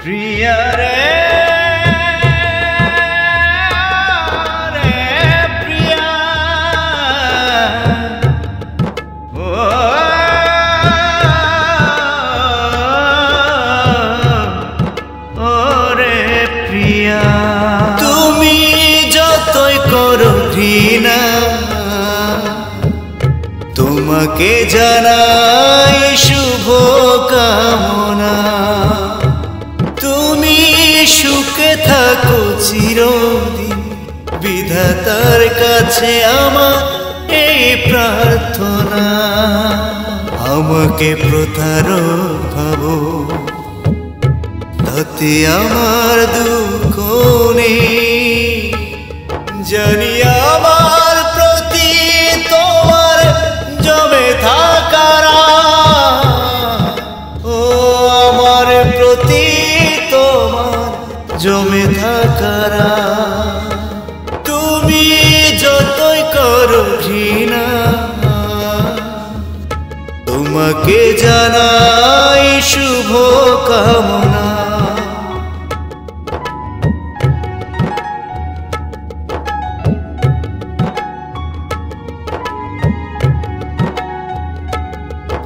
প্রিয়া রে প্রিয়া ও রে প্রিয়া তুমি যতই করো ঘৃণা তোমাকে জানাই শুভ কামনা তুমি সুখে থাকো চিরদিন বিধাতার কাছে আমার এই প্রার্থনা আমাকে প্রতারক ভাবো তাতে আমার দুঃখ নেই জানি আমার প্রতি তোমার জমে থাকার ও আমার প্রতি তোমার জমে থাকার তুমি যতই করো ঘৃণা তোমাকে জানাই শুভ কামনা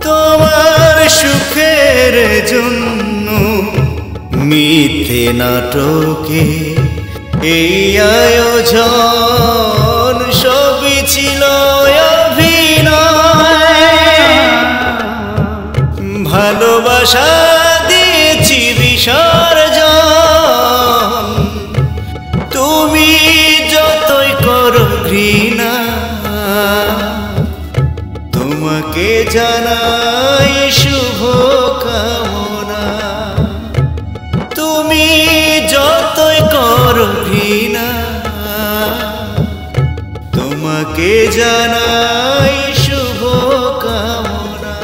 তোমার সুখের জন্য মিথ্যে নাটকে এই আয়োজন সবই ছিল অভিনয় ভালোবাসা দিয়েছি বিসর্জন তুমি যতই করো ঘৃণা তোমাকে জানাই শুভ কামনা তুমি যতই করো ঘৃণা তোমাকে জানাই শুভ কামনা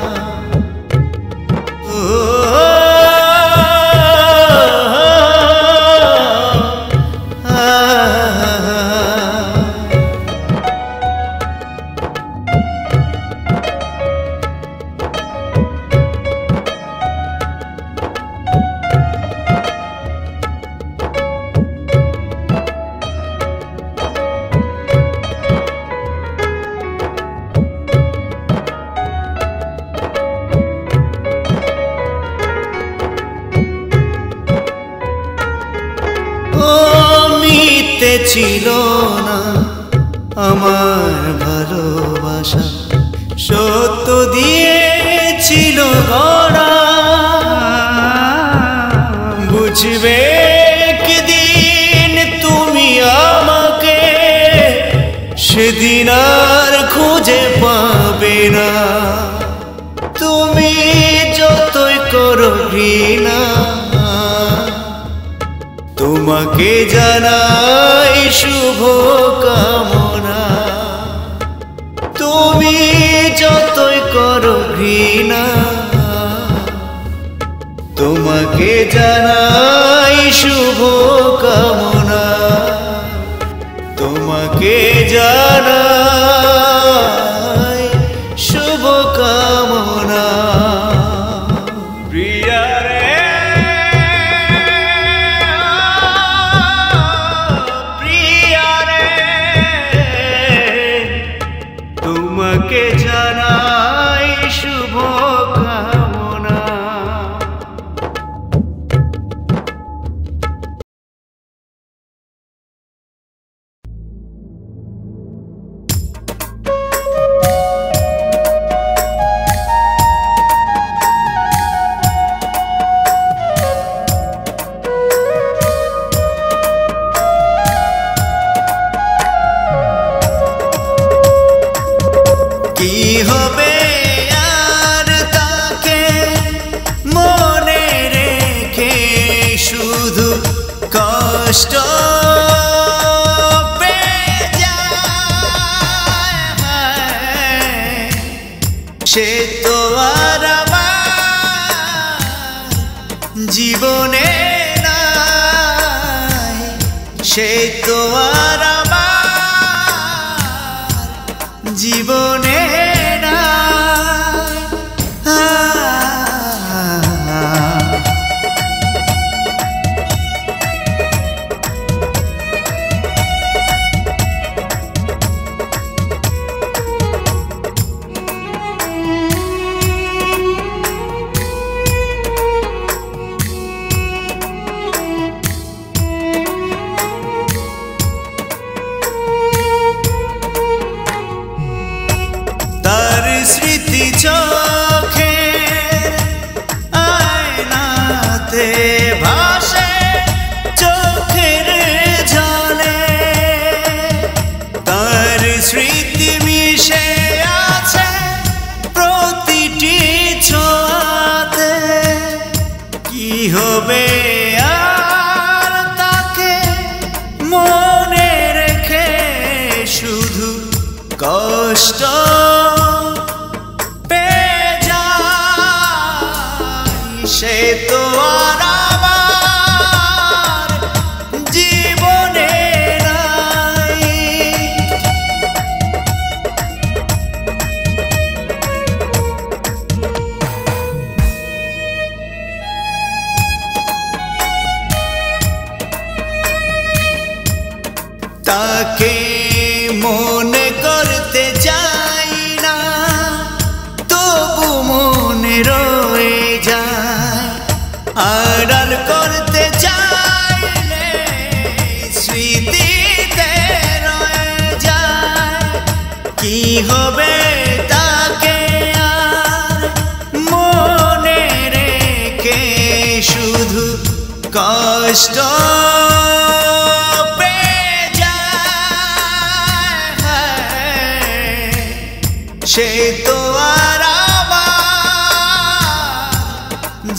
মিথ্যে ছিল না আমার ভালোবাসা সত্য দিয়েছিল গড়া বুঝবে একদিন তুমি আমাকে সেদিন আর খুঁজে পাবে না তুমি যতই করো ঘৃণা তোমাকে জানাই শুভ কামনা তুমি যতই করো ঘৃণা তোমাকে জানাই শুভ কামনা তোমাকে জানাই শুভ কামনা প্রিয়া তোমাকে জানাই শুভ কামনা কি হবে আর তাকে মনে রেখে শুধু কষ্ট পেয়ে যায় সে তো আর আমার জীবনে নাই সে তো আর আমার জীবনে ভাসে চোখের জলে তার স্মৃতি মিশে আছে প্রতিটি ছোঁয়াতে কি হবে আর তাকে মনে রেখে শুধু কষ্ট সে তো আর আমার জীবনে নাই তাকে মনে করতে চাই না তবু মনে রয়ে যায় আড়াল করতে চাইলে স্মৃতিতে রয়ে যায় কি হবে তাকে আর মনে রেখে শুধু কষ্ট সে তো আর আমার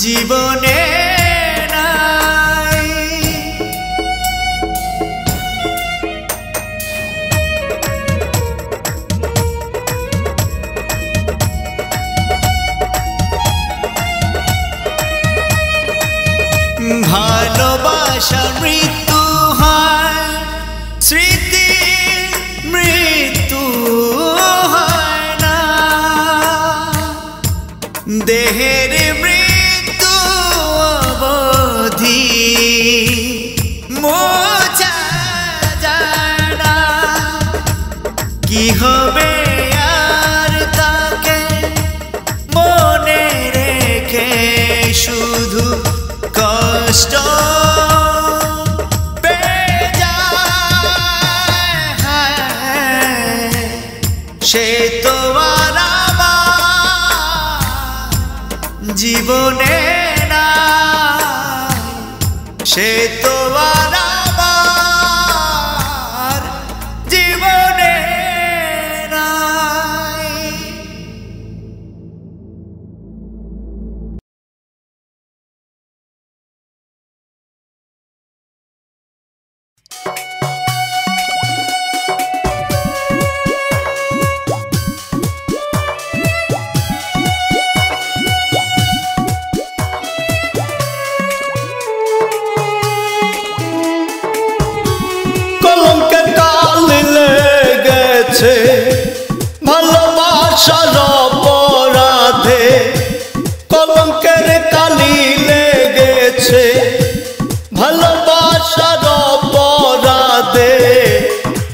জীবনে নাই ভালোবাসা মৃত্যু হয় স্মৃতি মৃত্যু দেহের মৃত্যু অবধি মোছা যায় না কি হবে আর তাকে মনে রেখে শুধু কষ্ট পেয়ে যায় সে তো আর জীবনে নাই সে তো আর আমার জীবনে নাই ভালোবাসার অপরাধে কলঙ্কের কালি লেগেছে ভালোবাসার অপরাধে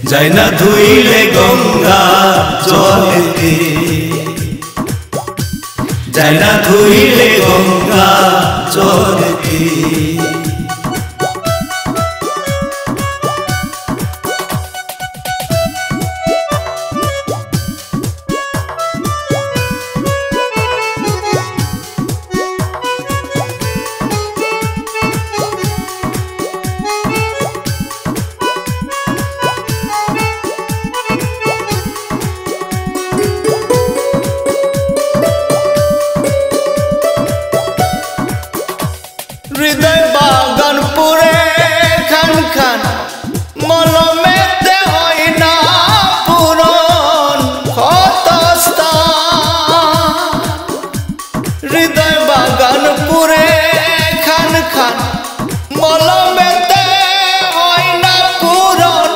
যায় না ধুইলে গঙ্গা জলেতে যায় না ধুইলে গঙ্গা জলেতে হৃদয় বাগান পুরে খান খান মলমেতে হয় না পূরণ ক্ষত স্থান হৃদয় বাগান পুরে খান খান মলমেতে হয় না পূরণ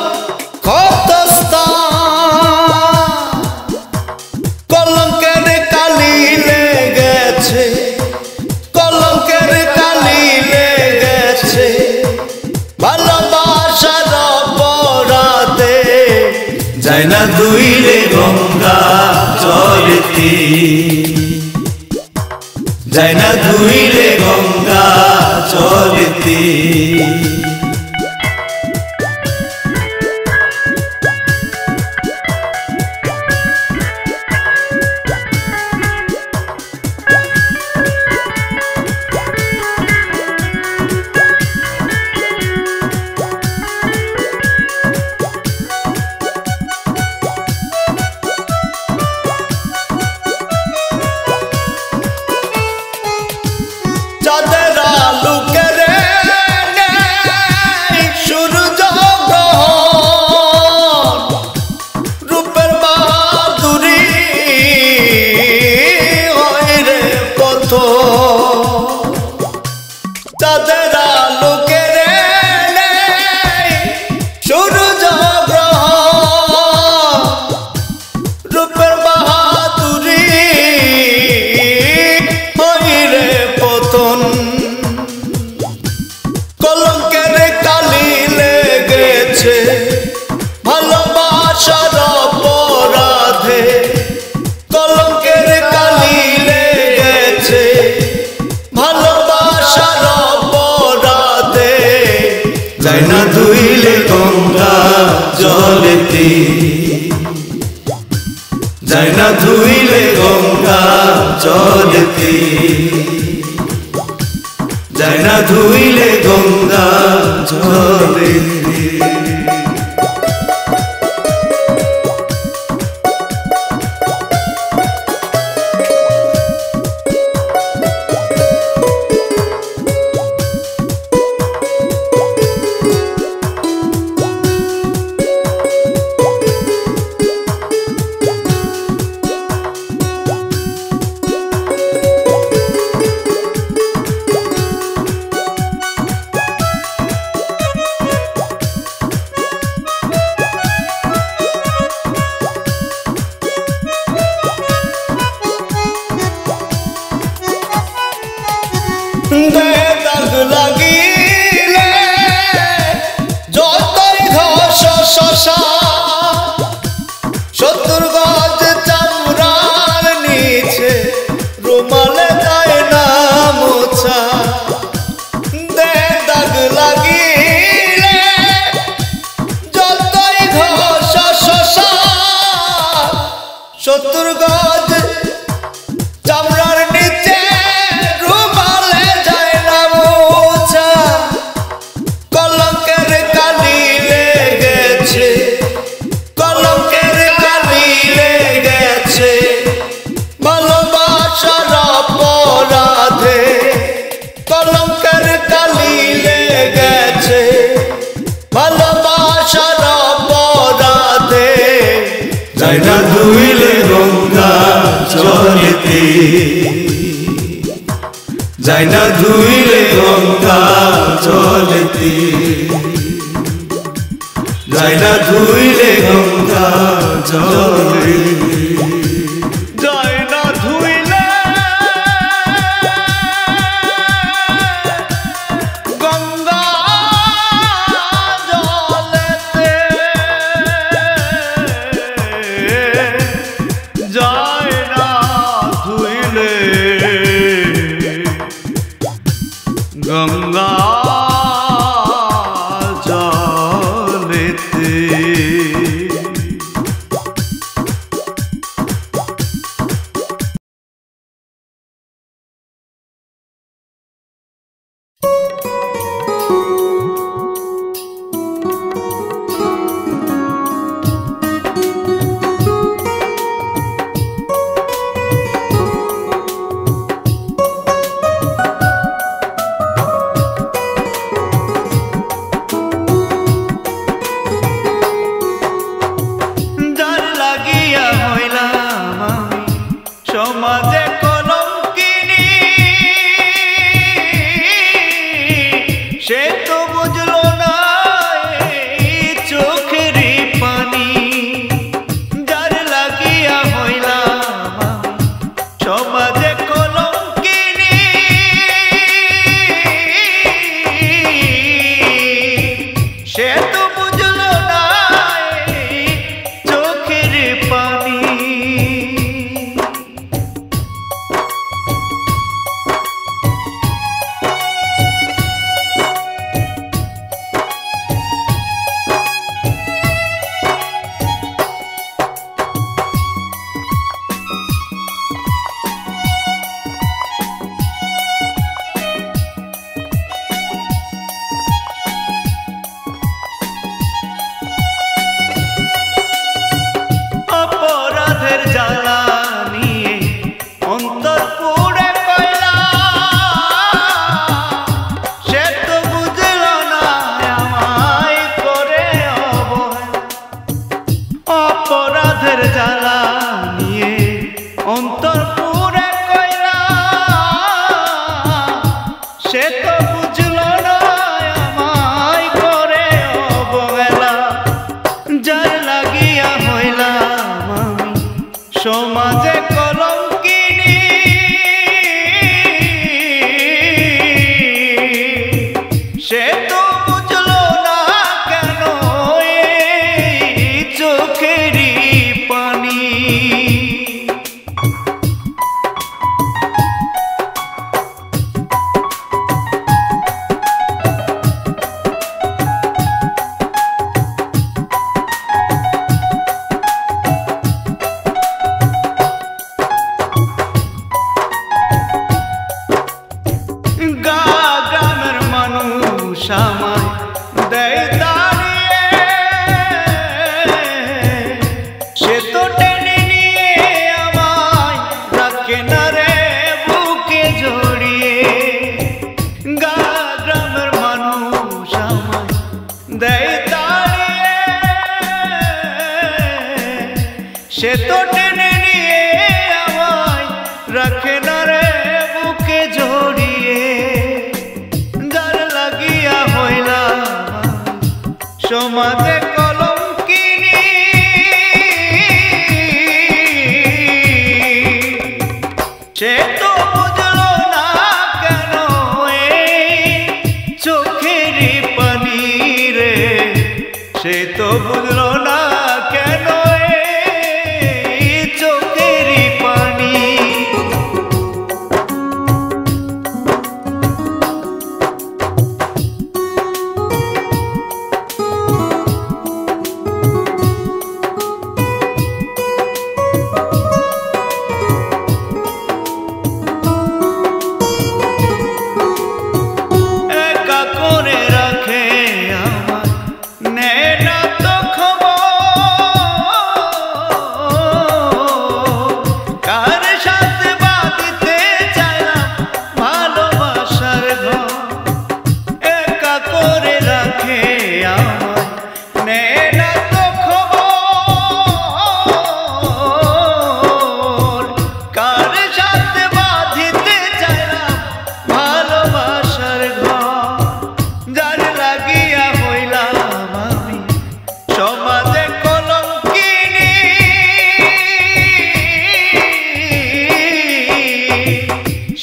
ক্ষত স্থান কলঙ্কের কালি লেগেছে ভালোবাসার অপরাধে যায় না ধুইলে গঙ্গা জলেতে যায় না ধুইলে গঙ্গা জলেতে যায় না ধুইলে গঙ্গা জলেতে, যায় না ধুইলে গঙ্গা জলেতে, যায় না ধুইলে গঙ্গা জলেতে। দাগ লাগিলে যতই ঘষ শশা, 70 গজ চামড়ার নিচে রুমালে যায় না মোছা। দাগ লাগিলে যতই ঘষ শশা, 70 গজ চামড়ার নিচে রুমালে যায় না মোছা। কলঙ্কের কালি লেগেছে, কলঙ্কের কালি লেগেছে ভালোবাসার অপরাধে, কলঙ্কের কালি লেগেছে ভালোবাসার অপরাধে। যায় না ধুইলে গঙ্গা জলেতে, যায় না ধুইলে গঙ্গা জলেতে, যায় না ধুইলে গঙ্গা জলেতে। যায় না ধুইলে গঙ্গা জলেতে, যায় না ধুইলে গঙ্গা জলেতে। যার লাগিয়া হইলাম আমি সমাজে কলঙ্কিনী, সে তো বুঝলো না এই চোখেরই পানি। যার লাগিয়া হইলাম আমি সমাজে কলঙ্কিনী, সে তো বুঝলো না এই চোখের পানি। সামাই দেয় দাঁড়িয়ে, সে তো টেনে নিয়ে আমায় রাখে না রে বুকে জড়িয়ে। গ্রামের মানুষ আমায় দেয় দাঁড়িয়ে, সে তো টেনে নিয়ে আমায় রাখে না রে বুকে জড়িয়ে। যার লাগিয়া হইলাম সমাজে কলঙ্কিনী, সে তো বুঝলো না কেন এই চোখের পানি রে, সে তো বুঝলো না কেন এই চোখের পানি।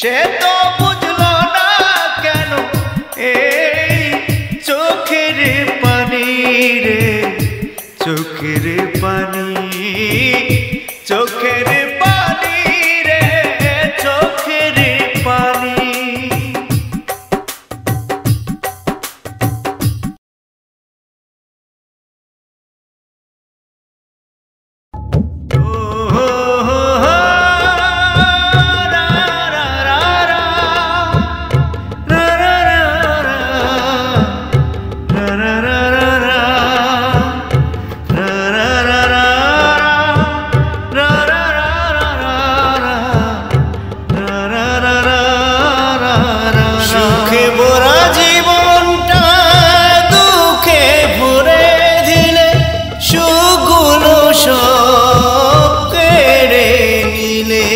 সে তো বুঝলো না কেন এই চোখের পানি রে, চোখের পানি, চোখের পানি রে, চোখের পানি। সুখে ভরা জীবনটা দুঃখে ভরে দিলে, সুখগুলো সব কেড়ে নিলে।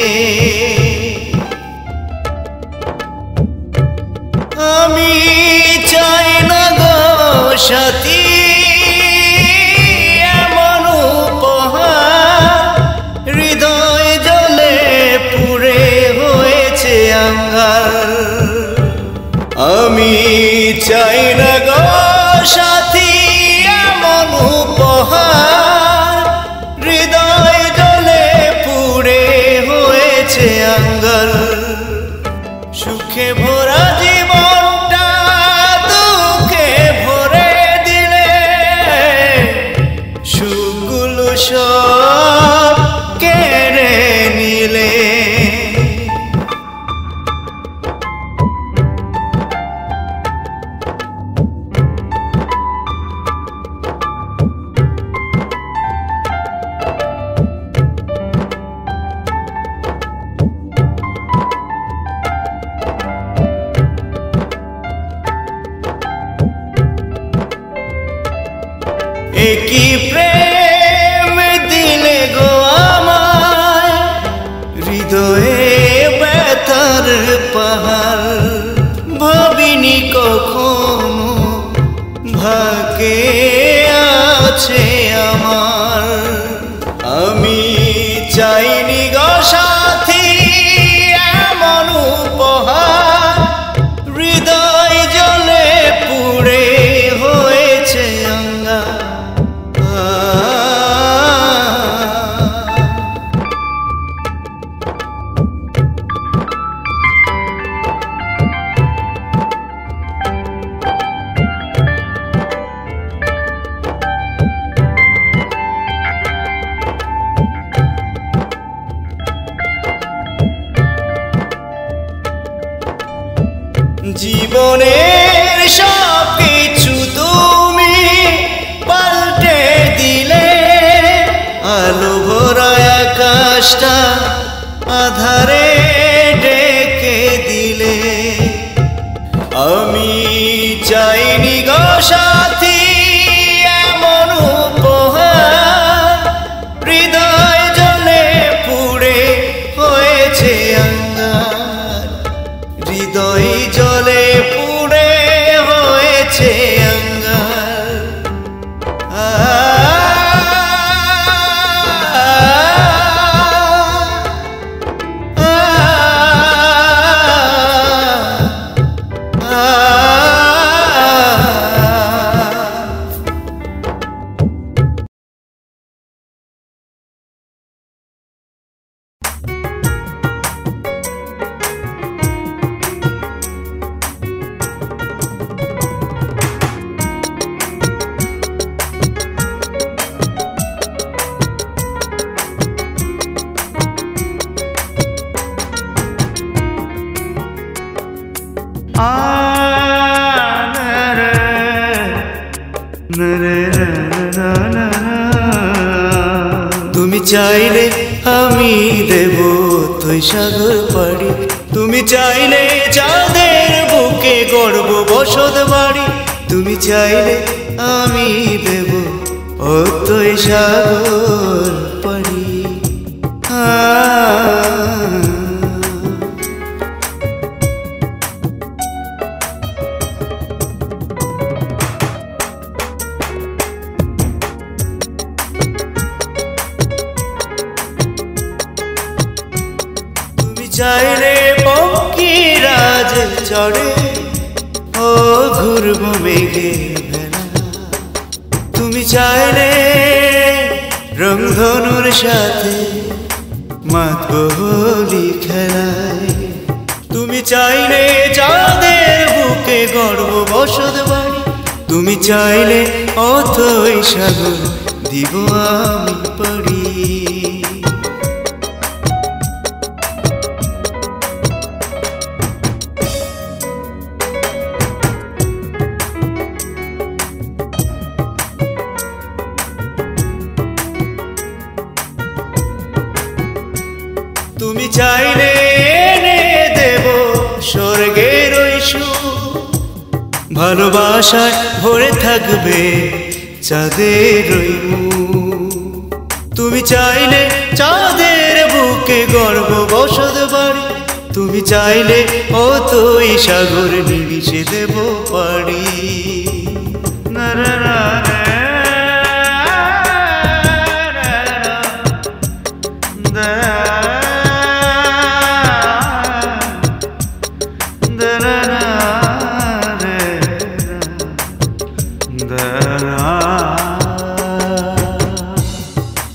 আমি চাই না গো সাথী এমন উপহার, হৃদয় জ্বলে পুড়ে হয়েছে আঙ্গার। আমি চাই না গো সাথী এমন উপহার, হৃদয় জ্বলে পুড়ে হয়েছে আঙ্গার। সুখে ভরা জীবনটা দুঃখে ভরে দিলে, সুখগুলো সব কেড়ে নিলে। একই প্রেম দিলে গো আমায়, হৃদয়ে ব্যথার পাহাড়। ভাবিনি কখনো ভাগ্যে আছে আমার। আমি চাইনি গো সাথী এমন উপহার, হৃদয় জ্বলে পুড়ে হয়েছে আঙ্গার। জীবনের সব পাইনি গো সাথী এমন উপহার, হৃদয় জলে পুড়ে হয়েছে আঙ্গার, হৃদয় জলে পুড়ে হয়েছে আঙ্গার। তুমি চাইলে আমি দেব তুই সাগর পাড়ি, তুমি চাইলে চাঁদের বুকে গড়ব বসত বাড়ি, তুমি চাইলে আমি দেব ও তুই সাগর পাড়ি। চাইলে পঙ্কিরাজ চড়ে ও ঘুরব মেঘে ভেলা, তুমি চাইলে রংধনুর সাথে মাতব হোলি খেলায়, তুমি চাইলে চাঁদের বুকে গড়ব বসত বাড়ি, তুমি চাইলে অথই সাগর দিব আমি পাড়ি। তুমি চাইলে এনে দেব স্বর্গের ওই সুখ, ভালোবাসায় ভরে থাকবে চাঁদের ওই মুখ, তুমি চাইলে চাঁদের বুকে গর্ব বসত বাড়ি, তুমি চাইলে অতই সাগর নিমিশে দেব পাড়ি। না না না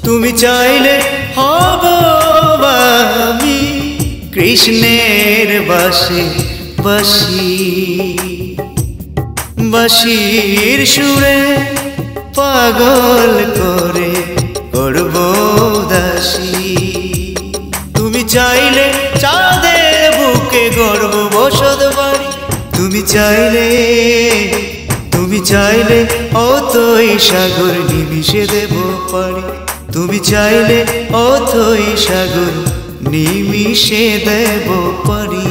তুমি চাইলে হব আমি কৃষ্ণের বাসে বাসি, বাঁশির সুরে পাগল করে করব দাসী, তুমি চাইলে চাঁদের বুকে গড়ব বসত বাড়ি, তুমি চাইলে অতই সাগর নিমিশে দেব পাড়ি, তুমি চাইলে অথই সাগর নিমিশে দেব পাড়ি।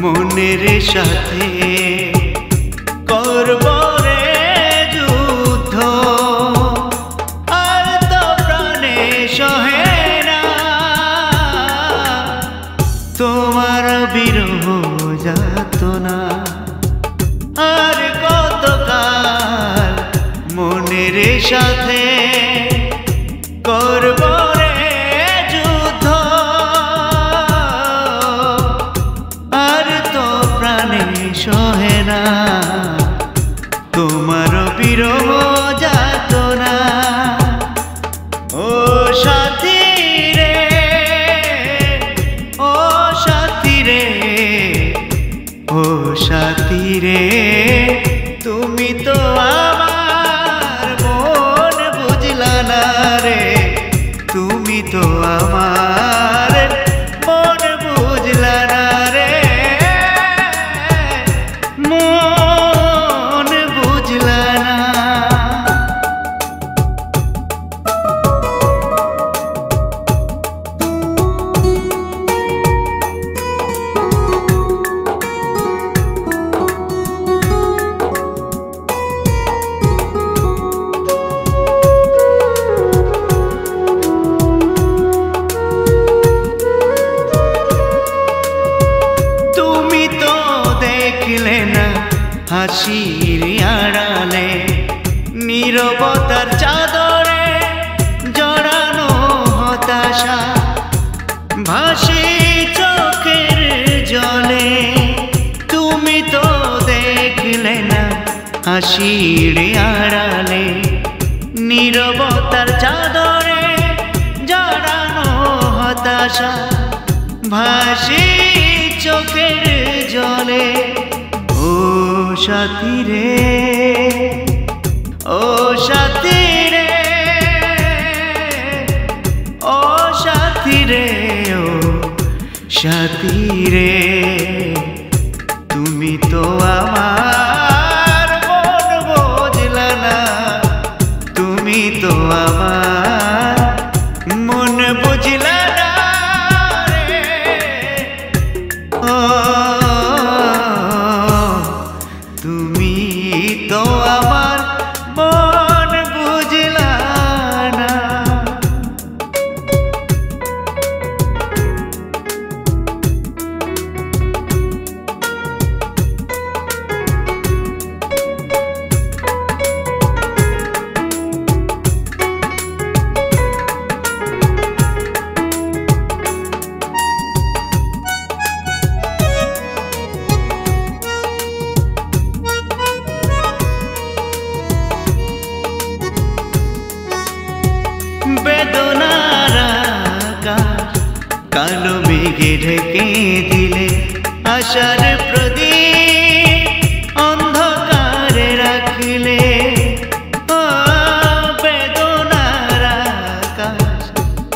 মনের সাথে করব রে যুদ্ধ, আর তো প্রাণে সহে না তোমার বিরহ যাতনা, আর কতকাল মনের সাথে করব সহে না তোমার বিরহ যাতনা। ও সাথী রে, ও সাথী রে, ও সাথী রে, তুমি তো আমার মন বুঝলা না রে, তো আমার মন বুঝলা না রে, মন বুঝলা না। হাসির আড়ালে নীরবতার চাদরে জড়ানো হতাশা ভাসে চোখের জলে। তুমি তো দেখলে না হাসির আড়ালে নীরবতার চাদরে জড়ানো হতাশা ভাসে চোখের জলে। ও সাথী রে, ও সাথী রে, ও সাথী রে, ও সাথী রে, তুমি তো আমার মন বুঝলা না, তুমি তো আমার মন বুঝলা না রে। ও তুমি তো আমার মন বুঝলা না। বেদনার আকাশ কালো মেঘে ঢেকে দিলে আশার প্রদীপ অন্ধকারে রাখিলে। ও বেদনার আকাশ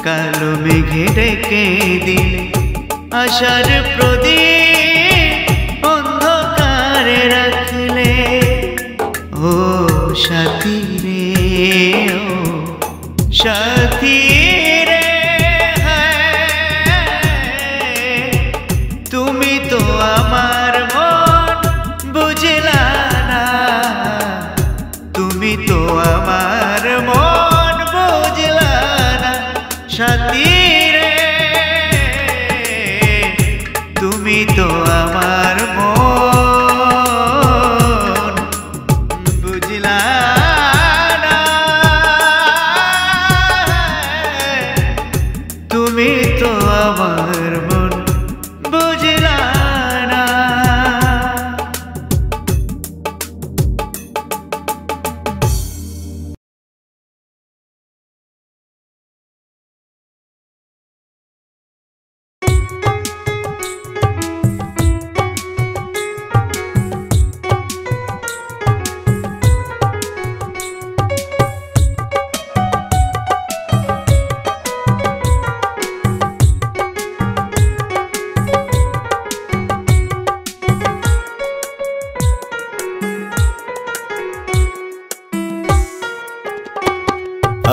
কালো মেঘে ঢেকে দিলে আশার প্রদীপ অন্ধকারে রাখিলে। ও সাথী রে, ও সাথী রে, তুমি তো আমার মন বুঝলা না, তুমি তো আমার মন বুঝলা না। সাথী রে, তুমি তো আমার মন বুঝলা না, তুমি তো আমার মন বুঝলা না।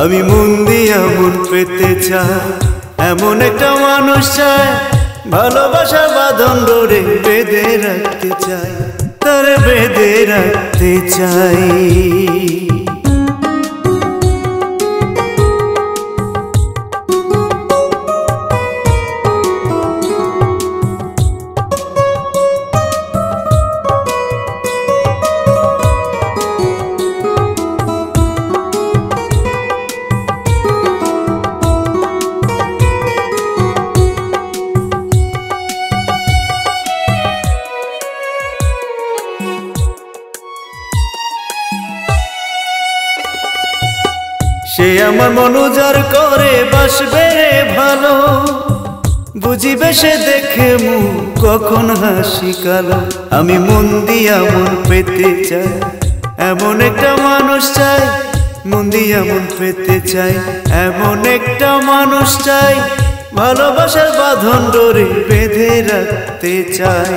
আমি মন দিয়া মন পেতে চাই, এমন একটা মানুষ চাই, ভালোবাসার বাঁধন ডোরে বেঁধে রাখতে চাই, তার বেঁধে রাখতে চাই। সে আমার মন উজাড় করে বাসবে ভালো, বুঝিবে সে দেখে মুখ কখন হাসি কালো। আমি মন দিয়া মন পেতে চাই, এমন একটা মানুষ চাই, মন দিয়া মন পেতে চাই, এমন একটা মানুষ চাই, ভালোবাসার বাঁধন ডোরে বেঁধে রাখতে চাই।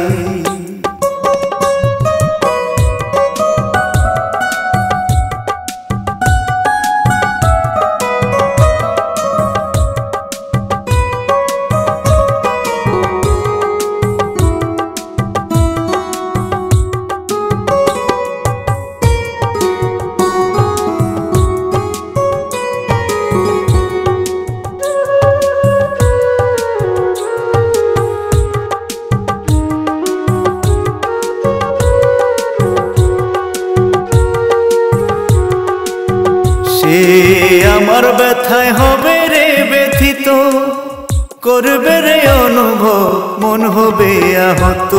সে আমার ব্যথায় হবে রে ব্যথিত, করবে রে অনুভব, মন হবে আহত।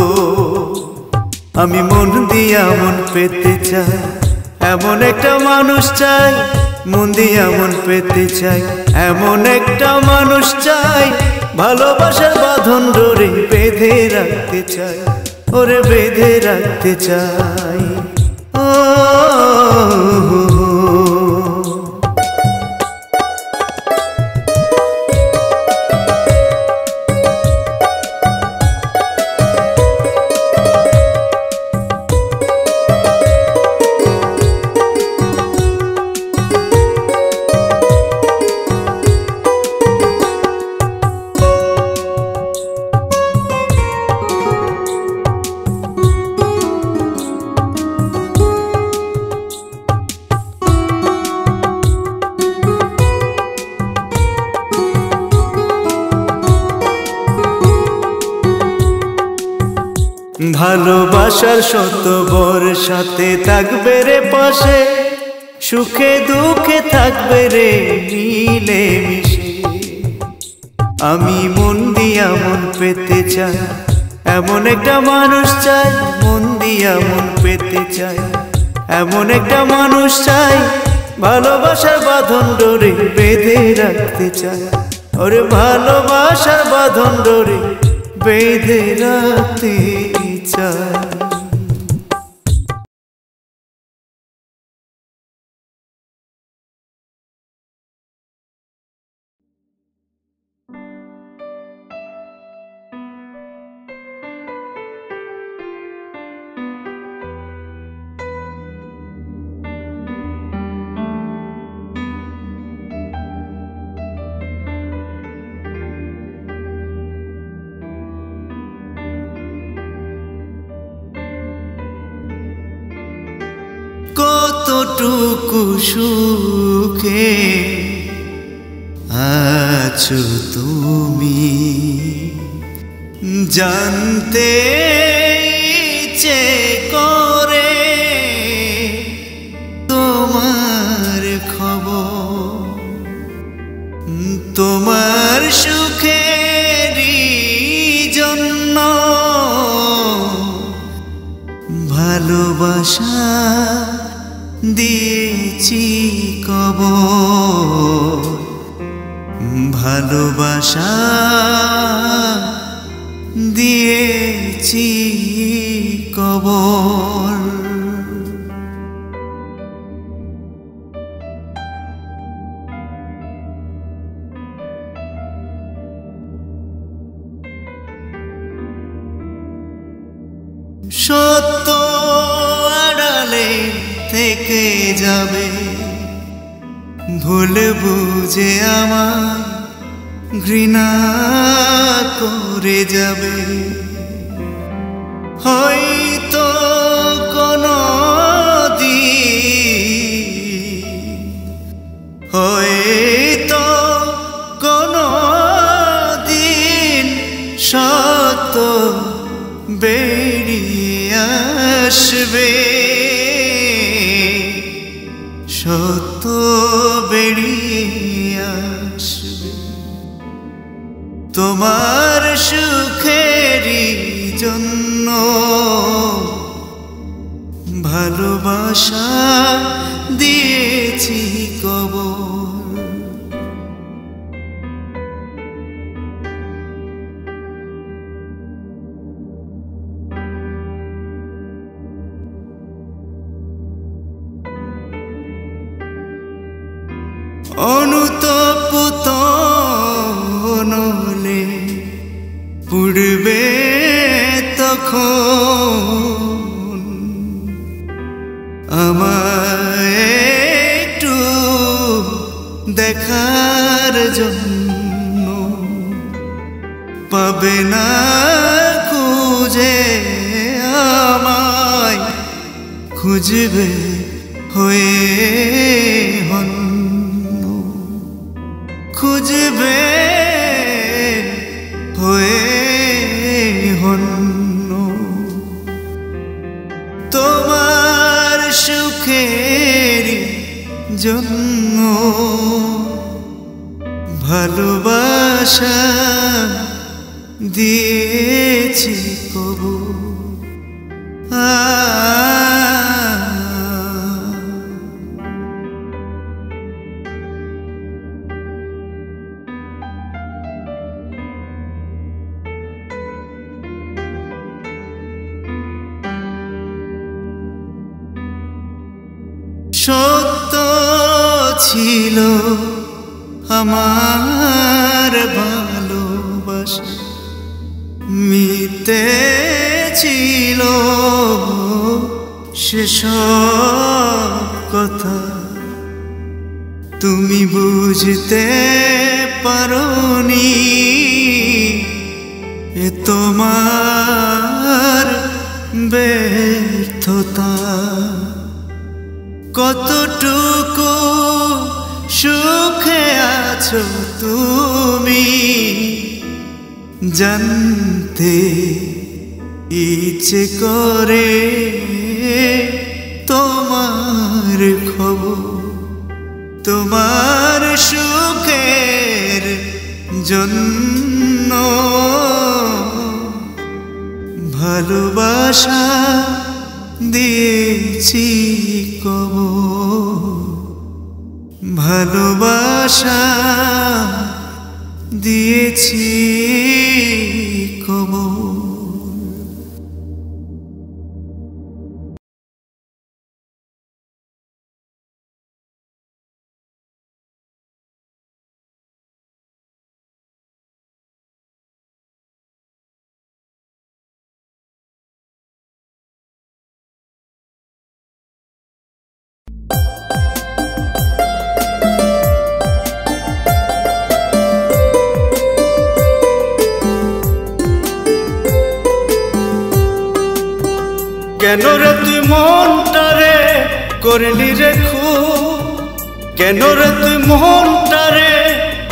আমি মন দিয়া মন পেতে চাই, এমন একটা মানুষ চাই, মন দিয়া মন পেতে চাই, এমন একটা মানুষ চাই, ভালোবাসার বাঁধন ডোরে বেঁধে রাখতে চাই, ওরে বেঁধে রাখতে চাই। ও ভালোবাসার শতবর সাথে থাকবে রে পাশে, সুখে দুঃখে থাকবে রে মিলে মিশে। আমি মন দিয়া মন পেতে চাই, এমন একটা মানুষ চাই, মন দিয়া মন পেতে চাই, এমন একটা মানুষ চাই, ভালোবাসার বাঁধন ডোরে বেঁধে রাখতে চাই, ওরে ভালোবাসার বাঁধন ডোরে বেঁধে রাখতে চাই। কতটুকু সুখে আছো তুমি, জানতে ইচ্ছে করে তোমার খবর, তোমার সুখেরই জন্য ভালোবাসা দিয়েছি কবর, ভালোবাসা দিয়েছি কবর। সত্য আড়ালে থেকে যাবে, ভুল বুঝে আমার ঘৃণা করে যাবে, হয়তো কোনো দিন, হয়তো কোনো দিন সত্য বেরিয়ে আসবে, সত্য বেরিয়ে আসবে। তোমার সুখেরই জন্য ভালোবাসা দিয়েছি কবর। জন্য পাবে না খুঁজে আমায়, খুঁজবে হয়ে হন্য, খুঁজবে হয়ে হন্য। তোমার সুখের জন্য ভালোবাসা দিয়েছি কবু। সত্য ছিল আমার ভালোবাসা, মিথ্যে ছিল সেসব কথা। তুমি বুঝতে পারোনি এ তোমার ব্যর্থতা। কতটুকু সুখে আছো তুমি জানতে ইচ্ছে করে তোমার খবর। তোমার সুখের জন্য ভালোবাসা দিয়েছি কবর, ভালোবাসা দিয়েছি কবর। কেন রে তুই মনটারে করলি রে খুন, কেন রে তুই মনটারে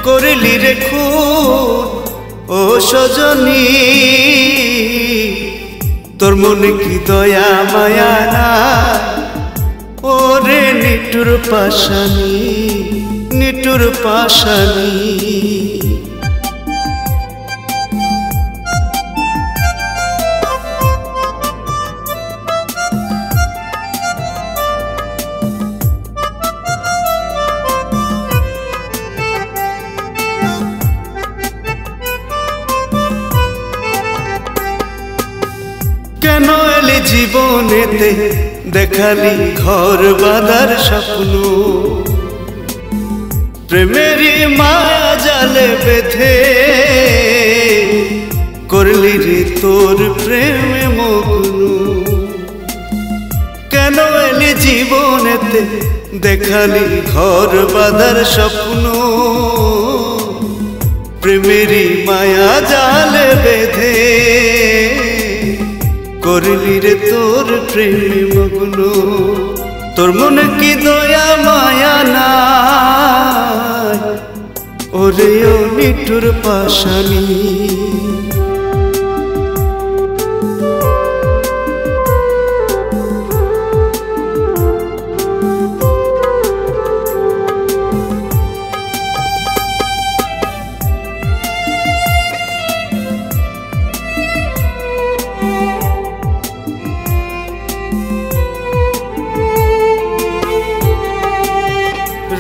করলি রে খুন। ও সজনী তোর মনে কি দয়া মায়া না, ওরে নিটুর পাশানি, নিটুর পাশানি। কেন এলি জীবনেতে দেখালি ঘর বাঁধার স্বপ্ন, প্রেমেরই মায়া জালে বেঁধে করলি রে তোর প্রেমে মগ্ন। কেন এলি জীবনেতে দেখালি ঘর বাঁধার স্বপ্ন, প্রেমেরই মায়া জালে বেঁধে করলি রে তোর প্রেমে মগ্ন। তোর মনে কি দয়া মায়া নাই, ওরে ও নিঠুর পাশানি।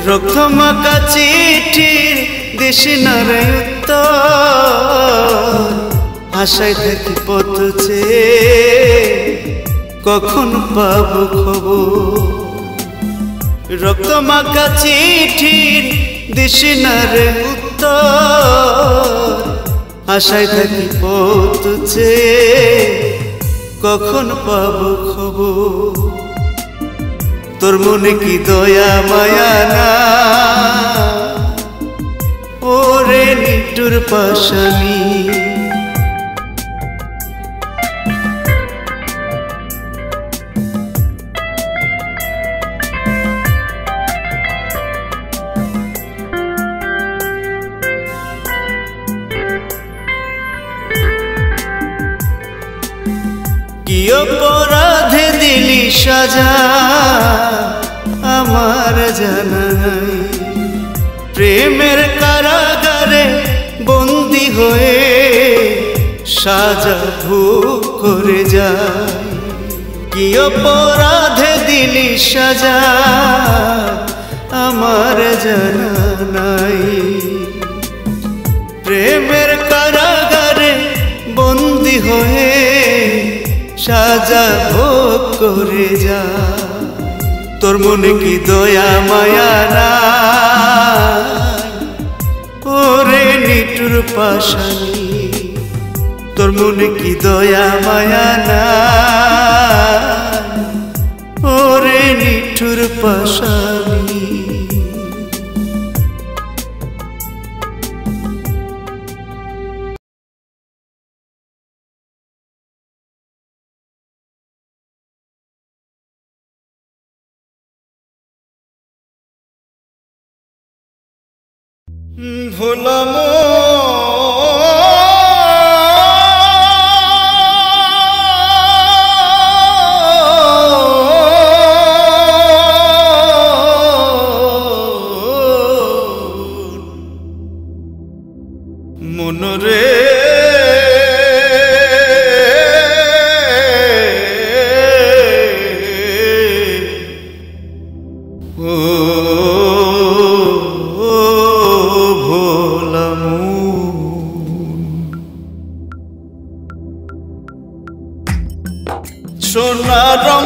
রক্তমাখা চিঠির দিশি না রে উত্তর, আশায় থাকি পথ চেয়ে কখন পাবো খবর। রক্তমাখা চিঠির দিশি না রে উত্তর, আশায় থাকি পথ চেয়ে কখন পাবো খবর। তোর মনে কি দয়া মায়া না, ওরে নিটুর পাশানি কি অপরাধে দিলি সাজা আমার জানা নাই প্রেমের কারাগারে বন্দী হয়ে সাজা ভোগ করে যায় কি অপরাধে দিলি সাজা আমার জানা নাই প্রেমের কারাগারে বন্দী হয়ে সাজা ভোগ করে যা তোর মনে কি দয়া মায়া নাই ওরে নিটুর পাশানি তোর মনে কি দয়া মায়া নাই ওরে নিটুর পাশানি ভোলাম মনরে সোনা রঙ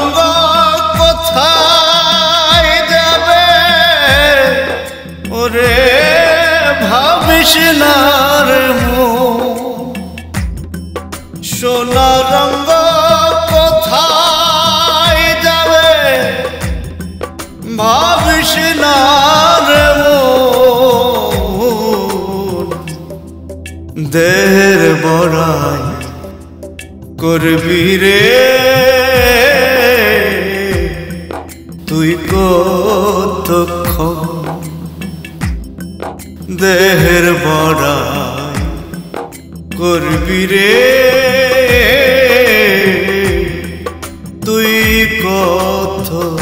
কোথায় যাবে ওরে ভাবিস না রে সোনা রঙ কোথায় যাবে ভাবিস না রে দেহের বড়াই করবি রে তুই কতক্ষণ দেহের বড়াই করবি রে তুই কতক্ষণ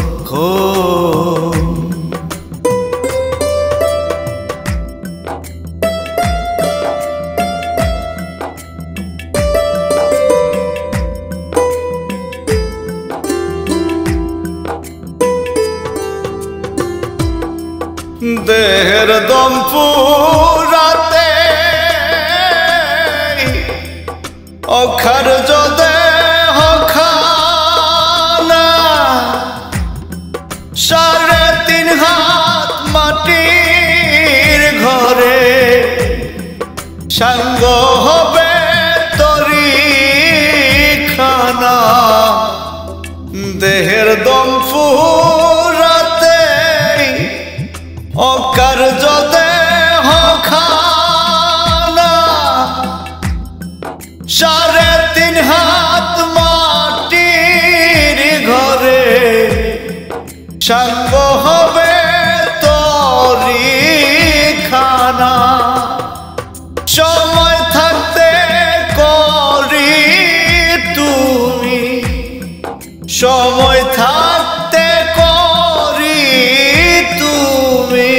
দেহের দম পুরাতে অখার যদে হখানা 3.5 হাত মাটির ঘরে সাঙ্গ হবে তরি খানা দেহের দম পুরাতে অকার যদে হখানা 3.5 হাত মাটির ঘরে সাঙ্গ হবে তরি খানা সময় থাকতে করি তুমি সময় থাকতে করি তুমি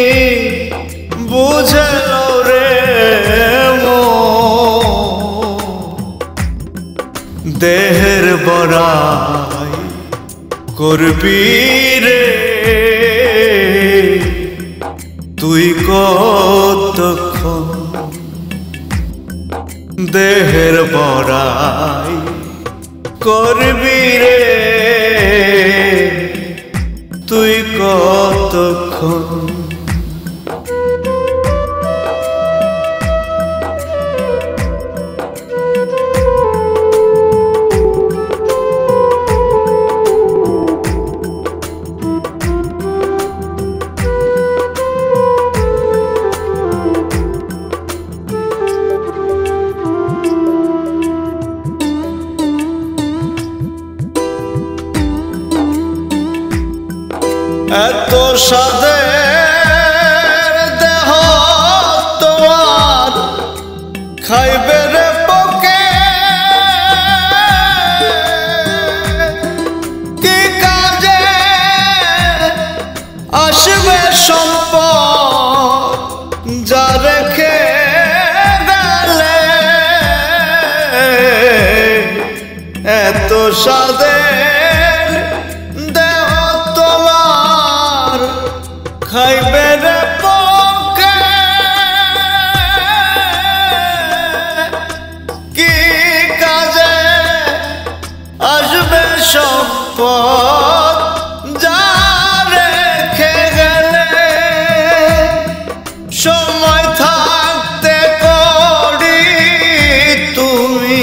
বুঝে রে দেহের বড়াই করবি রে তুই কতক্ষণ দেহের বড়াই করবি রে তুই কতক্ষণ সাদের দেহ তোমার খাইবে রে পোকে কি কাজে আসবে সম্পদ যা রেখে গেলে এত সাদের দেহ তোমার খাইবে রে পোকে কি কাজে আসবে সম্পদ যা রেখে গেলে সময় থাকতে করি তুমি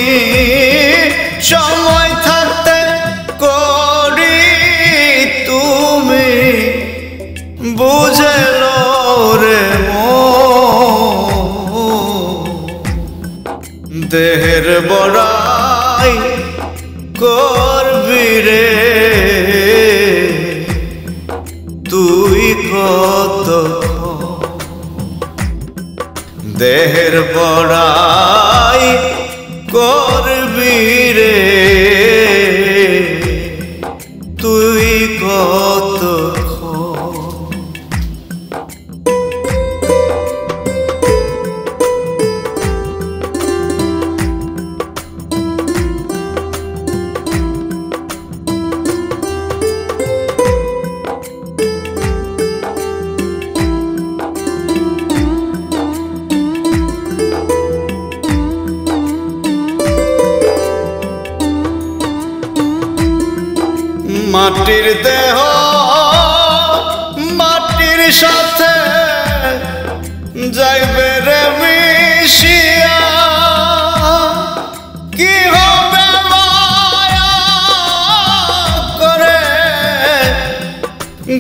সময় থাকতে করি তুমি বুঝে রে দেহের বড়াই করবি রে তুই কত দেহের বড়াই করবি রে তুই কত মাটির দেহ মাটির সাথে যাইবে রে মিশিয়া কি হবে মায়া করে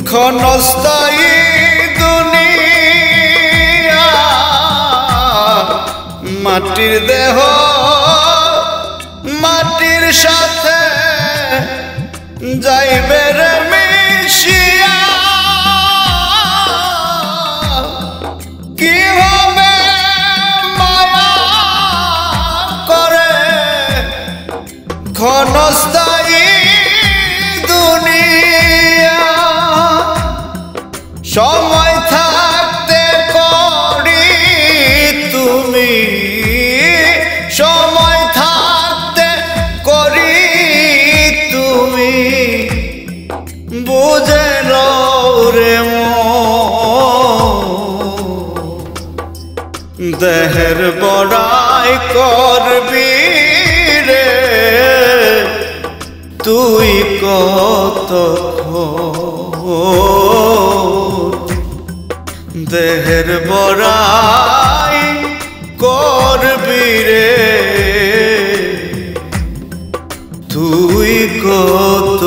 ক্ষণস্থায়ী দুনিয়া মাটির দেহ মাটির সাথে যাইবে রে মিশিয়া কি হবে মায়া করে ক্ষণস্থায়ী দুনিয়া সময় থাকতে করি তুমি সময় থাকতে করি তুমি বুঝে রে দেহের বড়াই করবি রে তুই কত দেহের বড়াই করবি রে তুই কত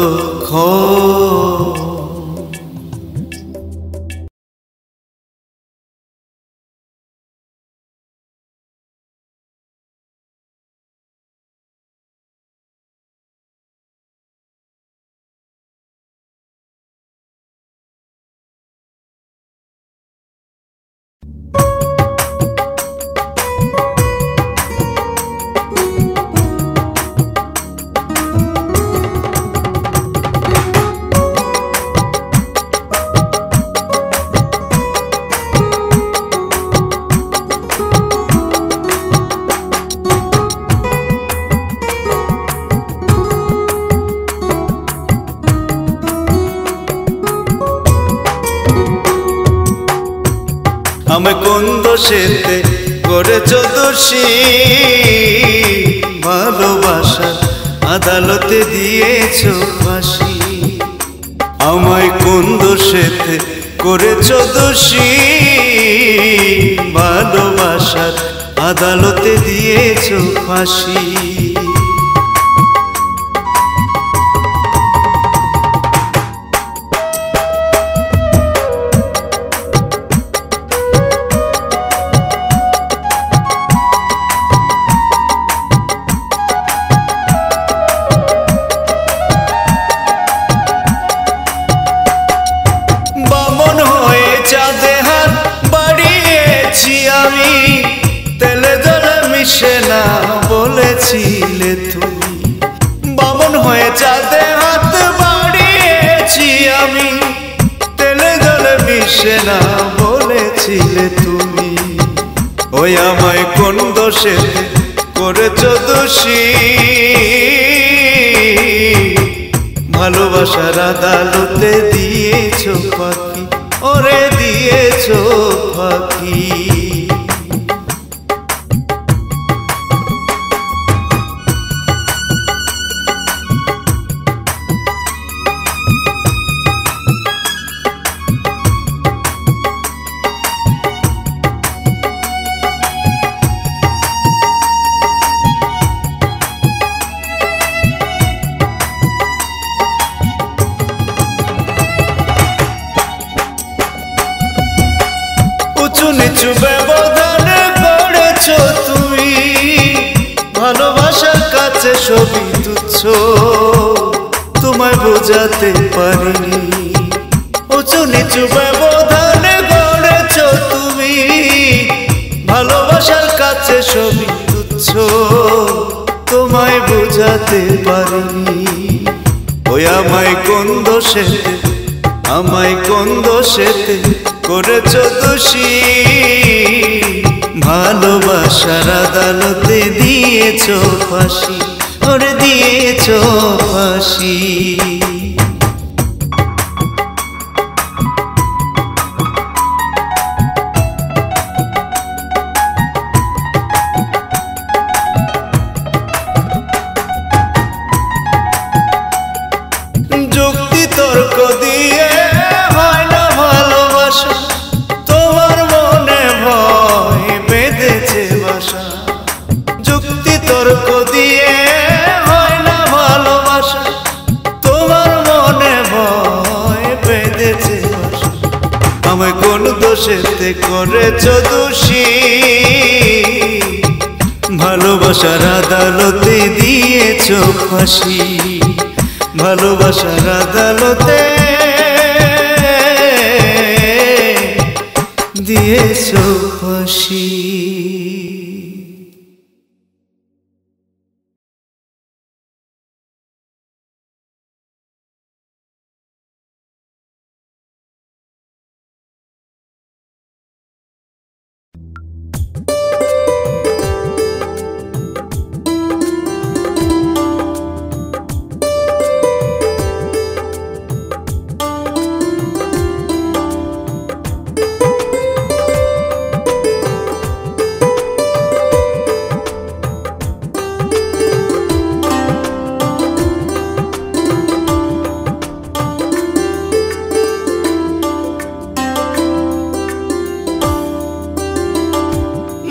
আমি কোন দোষেতে করেছ দোষী ভালোবাসা আদালতে দিয়েছ ফাঁসি আমায় কোন দোষেতে করেছ দোষী ভালোবাসার আদালতে দিয়েছ ফাঁসি করেছিলে তুমি, বামন হয়ে চাঁদে হাত বাড়িয়েছি আমি, তেলে জলে মিশে না বলেছিলে তুমি। ওই আমায় কোন দোষে করেছ দোষী, ভালোবাসার আদালতে দিয়েছ ফাঁকি, ওরে দিয়েছ ফাঁকি। উঁচু নিচু ব্যবধান করেছ তুমি, ভালোবাসার কাছে সবই তুচ্ছ, তোমায় বোঝাতে পারিনি। উঁচু নিচু ব্যবধান করেছ তুমি, ভালোবাসার কাছে সবই তুচ্ছ, তোমায় বোঝাতে পারিনি। ওই আমায় কোন দোষেতে, আমায় কোন দোষেতে করেছ দোষী, ভালোবাসার আদালতে দিয়েছ ফাঁসি, ওরে দিয়েছ ফাঁসি। যুক্তি তর্ক দিয়ে হয় না ভালোবাসা, তোমার মনে ভয় বেঁধেছে বাসা। যুক্তি তর্ক দিয়ে হয় না ভালোবাসা, তোমার মনে ভয় বেঁধেছে বাসা। আমায় কোন দোষেতে করেছ দোষী, ভালোবাসার আদালতে দিয়েছ ফাঁসি, ভালোবাসার আদালতে দিয়েছ ফাঁসি।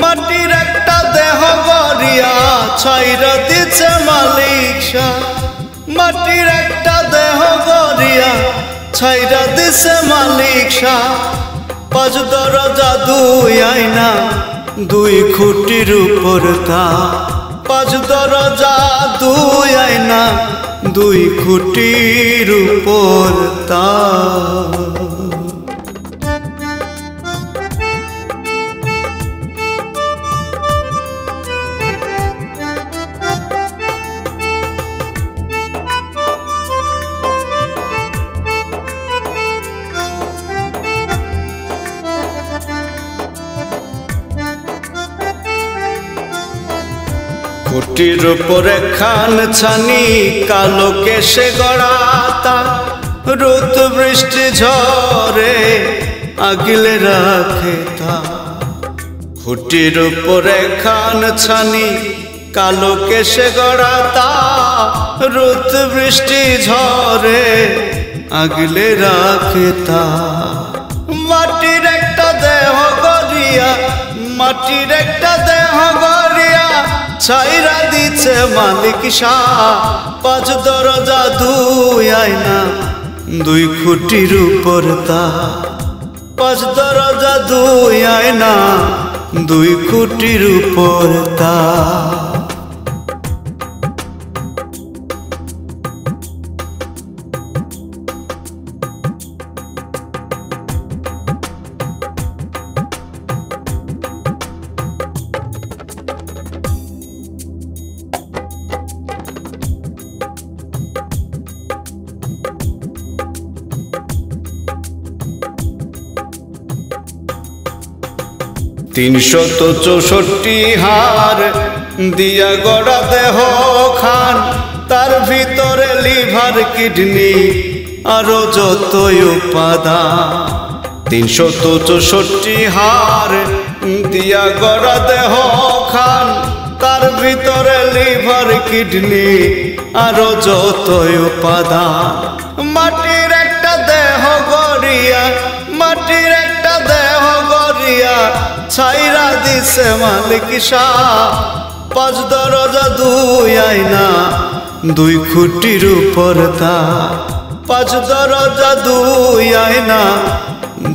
মাটির একটা দেহ গড়িয়া ছাইরা দিছে মালিক শাহ, মাটির একটা দেহ গড়িয়া ছাইরা দিছে মালিক শাহ। পাঁচ দরজা দুই আয়না দুই খুঁটির উপর তা, পাঁচ দরজা দুই আয়না দুই খুঁটির উপর তা। খুঁটির উপরে খান ছানি কালো কেশে গড়াতা, রোদ বৃষ্টি ঝরে আগলে রাখে তা। খুঁটির উপরে খান ছানি কালো কেশে গড়াতা, রোদ বৃষ্টি ঝরে আগলে রাখে তা। মাটির একটা দেহ গড়িয়া, মাটির একটা দেহ গড়িয়া ছাইরা দিছে মালিক শাহ। পাঁচ দরজা দুই আয়না দুই খুঁটির উপর তা, পাঁচ দরজা দুই আয়না দুই খুঁটির উপর তা। 364 হার দিয়া গড়া দেহ খান, তার ভিতরে লিভার কিডনি আরো যতই উপাদান। 364 হার দিয়া গড়া দেহ খান, তার ভিতরে লিভার কিডনি আরো যতই উপাদান। মাটির একটা দেহ গড়িয়া, মাটির একটা দেহ গড়িয়া ছাইরা দিছে মালিক শাহ। 5 দরজা 2 আয়না 2 খুঁটির উপর তার। 5 দরজা 2 আয়না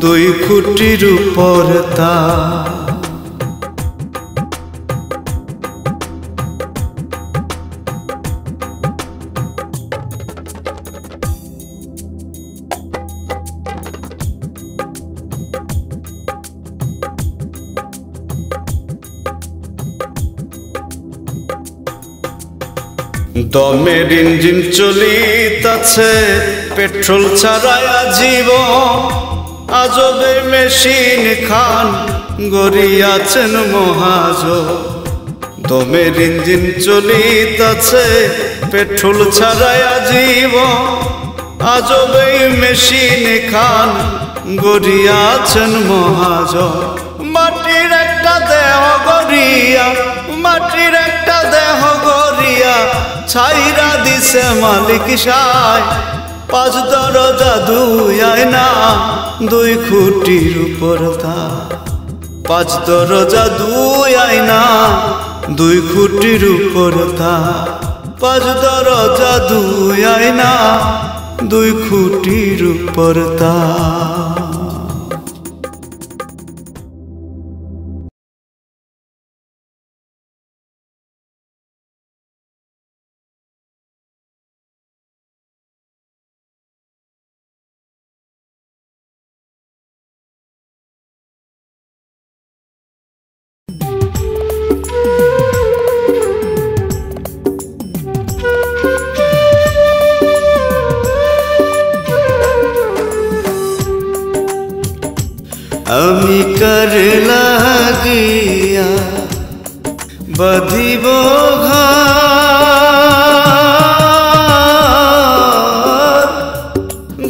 2 খুঁটির উপর তার। দমের ইঞ্জিন চলিতাছে পেট্রোল ছাড়ায়া জীবন। আজবে মেশিন খান গড়িয়াছেন মহাজন। দমের ইঞ্জিন চলিতাছে পেট্রোল ছাড়ায়া জীবন। আজবে মেশিন খান গড়িয়াছেন মহাজন। মাটির একটা দেহ গড়িয়া, মাটির একটা দেহ গড়িয়া ছাইরা দিছে মালিক শাহ। 5 দরজা 2 আয়না 2 খুঁটির উপর তার। 5 দরজা 2 আয়না 2 খুঁটির উপর তার। 5 দরজা 2 আয়না 2 খুঁটির উপর তার। আমি কার লাগিয়া বাঁধিব ঘর,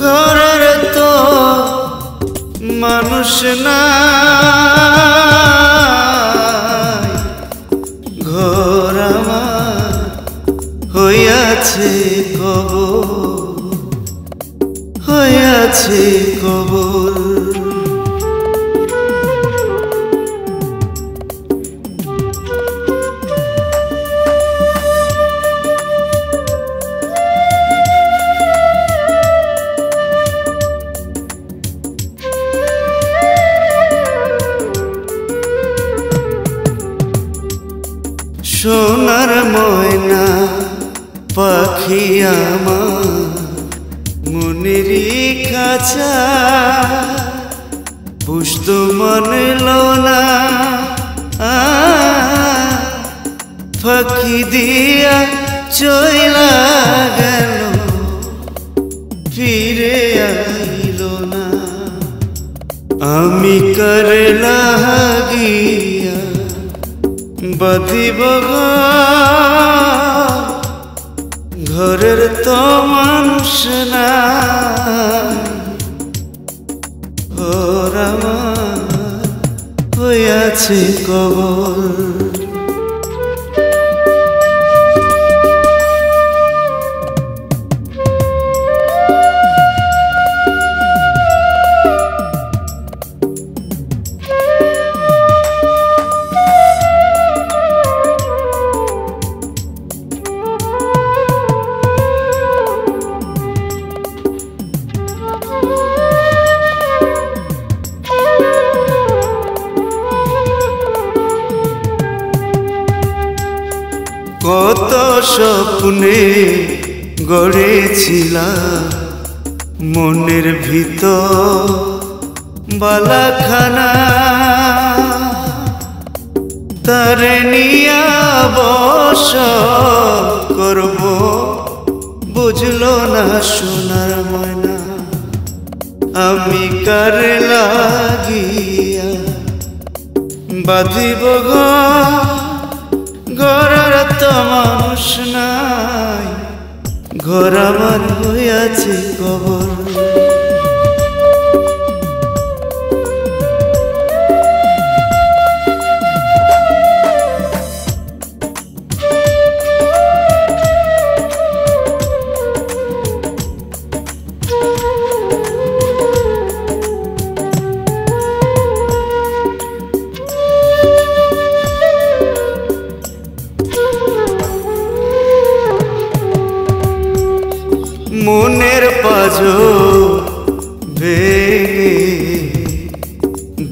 ঘরের তো মানুষ নাই। ঘর আমার হইয়াছে কবর, হইয়াছে কবর। সোনার ময়না পাখি আমার মনেরই খাঁচা, পুষ্ট মানল না ফাঁকি দিয়া চইলা গেল, ফিরে আইল না। আমি কার লাগিয়া বাঁধিব ঘরের তো মানুষ নাই। ঘর আমার হইয়াছে কবর। কত স্বপ্নে গড়েছিলাম মনের ভিতর বালাখানা, তারে নিয়া বস করব বুঝলো না সোনার ময়না। আমি কার লাগিয়া বাঁধিব ঘরের তো মানুষ নাই, ঘর আমার হইয়াছে কবর। মনের পাজো ভেঙে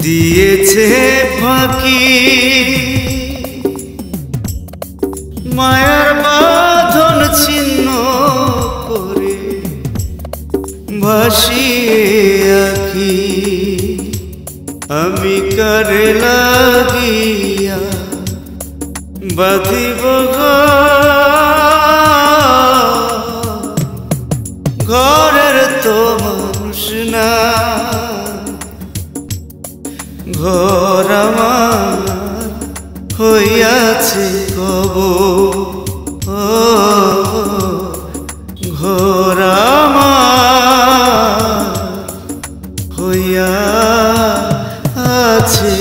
দিয়েছে ফাঁকি, মায়ার বাঁধন ছিন্ন করে ভাসিয়ে আঁখি। আমি কারে লাগিয়া বাঁধিব ঘরের তো মানুষ না, ঘর আমার হইয়াছে কবর, ঘর আমার হইয়া আছে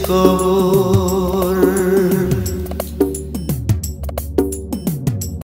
কবর।